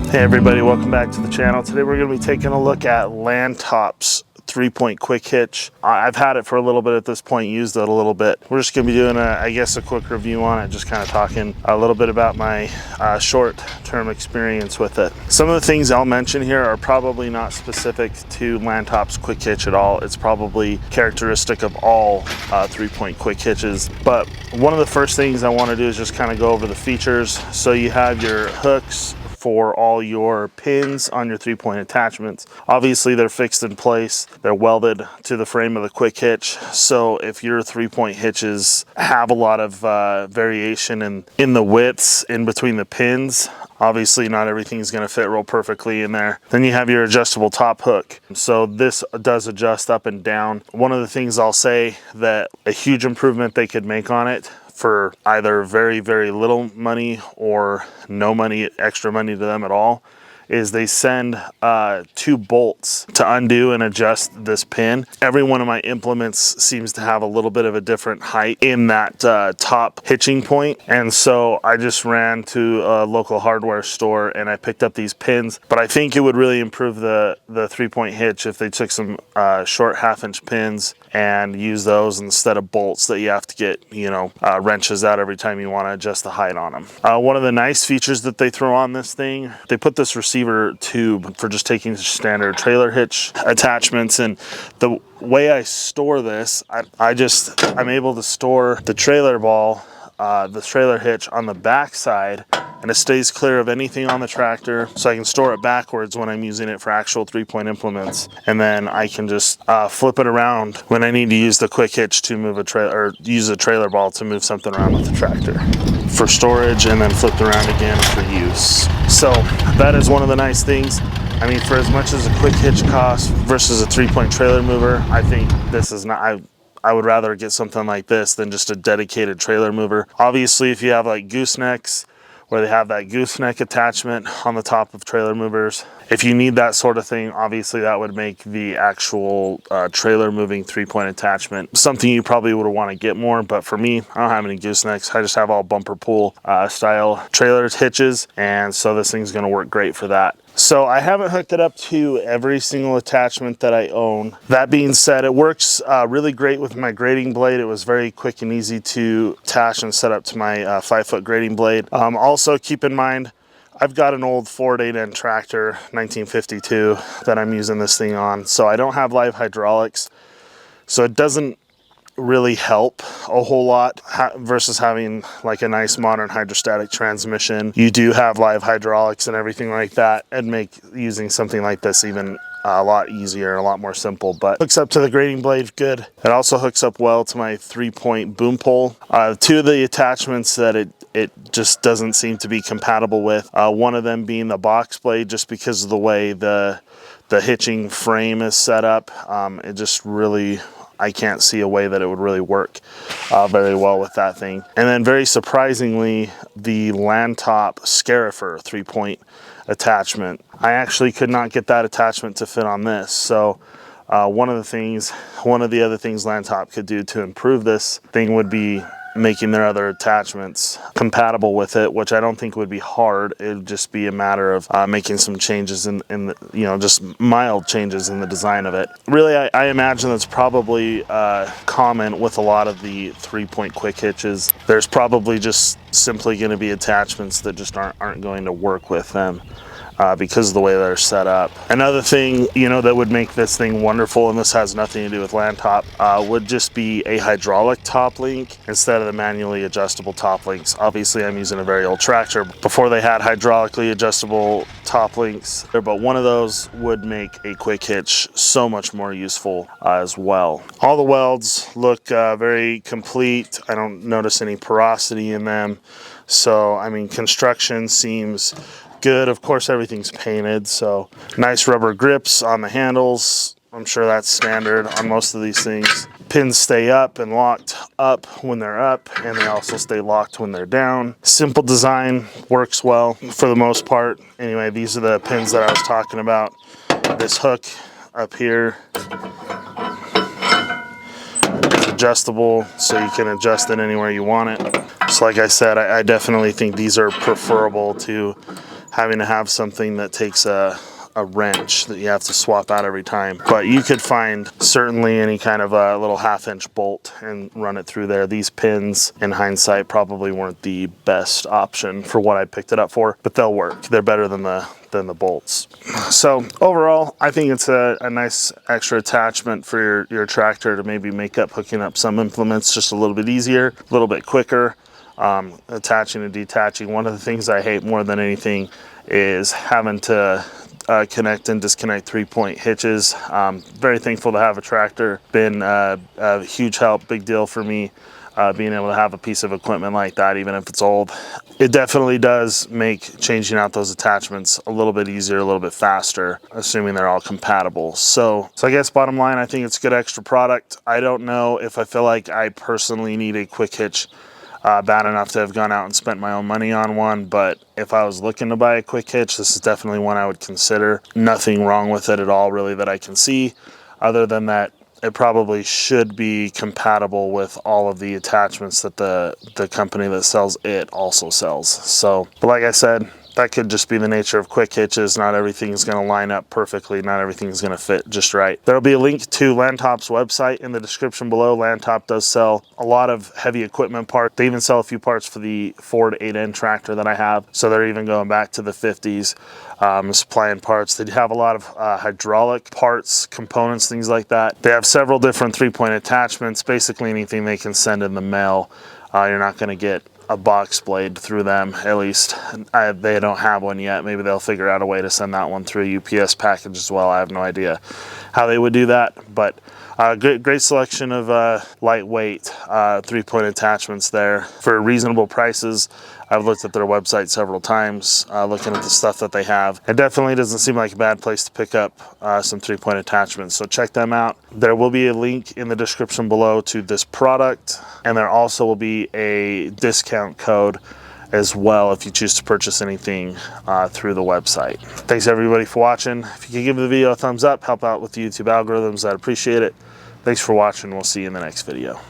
Hey everybody, welcome back to the channel. Today we're going to be taking a look at Landtop's 3-point quick hitch. I've had it for a little bit at this point, used it a little bit. We're just going to be doing a quick review on it, just kind of talking a little bit about my short-term experience with it. Some of the things I'll mention here are probably not specific to Landtop's quick hitch at all. It's probably characteristic of all 3-point quick hitches. But one of the first things I want to do is just kind of go over the features. So you have your hooks for all your pins on your 3-point attachments. Obviously they're fixed in place, they're welded to the frame of the quick hitch, so if your 3-point hitches have a lot of variation in the widths in between the pins, obviously not everything's going to fit real perfectly in there. Then you have your adjustable top hook, so this does adjust up and down. One of the things I'll say that a huge improvement they could make on it, for either very, very little money or no money, extra money to them at all, is they send 2 bolts to undo and adjust this pin. Every one of my implements seems to have a little bit of a different height in that top hitching point. And so I just ran to a local hardware store and I picked up these pins. But I think it would really improve the 3-point hitch if they took some short 1/2-inch pins and use those instead of bolts that you have to get, wrenches out every time you want to adjust the height on them. One of the nice features that they throw on this thing, they put this receiver tube for just taking standard trailer hitch attachments, and the way I store this, I'm able to store the trailer ball, the trailer hitch on the back side, and it stays clear of anything on the tractor, so I can store it backwards when I'm using it for actual 3-point implements, and then I can just flip it around when I need to use the quick hitch to move a trailer, or use a trailer ball to move something around with the tractor for storage, and then flipped around again for use. So that is one of the nice things. I mean, for as much as a quick hitch costs versus a 3-point trailer mover, I think this is not, I would rather get something like this than just a dedicated trailer mover. Obviously, if you have like goosenecks, where they have that gooseneck attachment on the top of trailer movers, if you need that sort of thing, obviously that would make the actual trailer moving 3-point attachment something you probably would want to get more. But for me, I don't have any goosenecks. I just have all bumper pull style trailer hitches, and so this thing's going to work great for that. So I haven't hooked it up to every single attachment that I own. That being said, it works really great with my grading blade. It was very quick and easy to attach and set up to my 5-foot grading blade. Also keep in mind, I've got an old Ford 8N tractor, 1952, that I'm using this thing on. So I don't have live hydraulics. So it doesn't really help a whole lot versus having like a nice modern hydrostatic transmission. You do have live hydraulics and everything like that, and make using something like this even a lot easier, a lot more simple. But hooks up to the grading blade good. It also hooks up well to my 3-point boom pole. 2 of the attachments that it just doesn't seem to be compatible with, one of them being the box blade, just because of the way the hitching frame is set up. It just really, I can't see a way that it would really work very well with that thing. And then very surprisingly, the Landtop Scarifer 3-point attachment, I actually could not get that attachment to fit on this. So one of the other things Landtop could do to improve this thing would be making their other attachments compatible with it, which I don't think would be hard. It would just be a matter of making some changes in the, just mild changes in the design of it. Really, I imagine that's probably common with a lot of the 3-point quick hitches. There's probably just simply going to be attachments that just aren't going to work with them. Because of the way they're set up. Another thing, that would make this thing wonderful, and this has nothing to do with Landtop, would just be a hydraulic top link instead of the manually adjustable top links. Obviously, I'm using a very old tractor. Before they had hydraulically adjustable top links, but one of those would make a quick hitch so much more useful as well. All the welds look very complete. I don't notice any porosity in them. So, I mean, construction seems good. Of course, everything's painted, so nice rubber grips on the handles. I'm sure that's standard on most of these things. Pins stay up and locked up when they're up, and they also stay locked when they're down. Simple design, works well for the most part. Anyway, these are the pins that I was talking about. This hook up here, it's adjustable, so you can adjust it anywhere you want it. So like I said, I definitely think these are preferable to having to have something that takes a wrench that you have to swap out every time. But you could find certainly any kind of a little 1/2-inch bolt and run it through there. These pins, in hindsight, probably weren't the best option for what I picked it up for, but they'll work. They're better than the bolts. So overall, I think it's a nice extra attachment for your tractor to maybe make up hooking up some implements just a little bit easier, a little bit quicker. Attaching and detaching. One of the things I hate more than anything is having to connect and disconnect 3-point hitches. Very thankful to have a tractor. Been a huge help, big deal for me, being able to have a piece of equipment like that, even if it's old. It definitely does make changing out those attachments a little bit easier, a little bit faster, assuming they're all compatible. So I guess bottom line, I think it's good extra product. I don't know if I feel like I personally need a quick hitch bad enough to have gone out and spent my own money on one, but if I was looking to buy a quick hitch, this is definitely one I would consider. Nothing wrong with it at all, really, that I can see, other than that it probably should be compatible with all of the attachments that the company that sells it also sells. So, but like I said, that could just be the nature of quick hitches. Not everything's going to line up perfectly. Not everything's going to fit just right. There'll be a link to Landtop's website in the description below. Landtop does sell a lot of heavy equipment parts. They even sell a few parts for the 4-to-8N tractor that I have. So they're even going back to the 50s, supplying parts. They have a lot of hydraulic parts, components, things like that. They have several different 3-point attachments. Basically anything they can send in the mail. You're not going to get a box blade through them, at least. They don't have one yet. Maybe they'll figure out a way to send that one through a UPS package as well. I have no idea how they would do that, but great selection of lightweight 3-point attachments there for reasonable prices. I've looked at their website several times, looking at the stuff that they have. It definitely doesn't seem like a bad place to pick up some 3-point attachments, so check them out. There will be a link in the description below to this product, and there also will be a discount code as well if you choose to purchase anything through the website. Thanks everybody for watching. If you could give the video a thumbs up, help out with the YouTube algorithms, I'd appreciate it. Thanks for watching. We'll see you in the next video.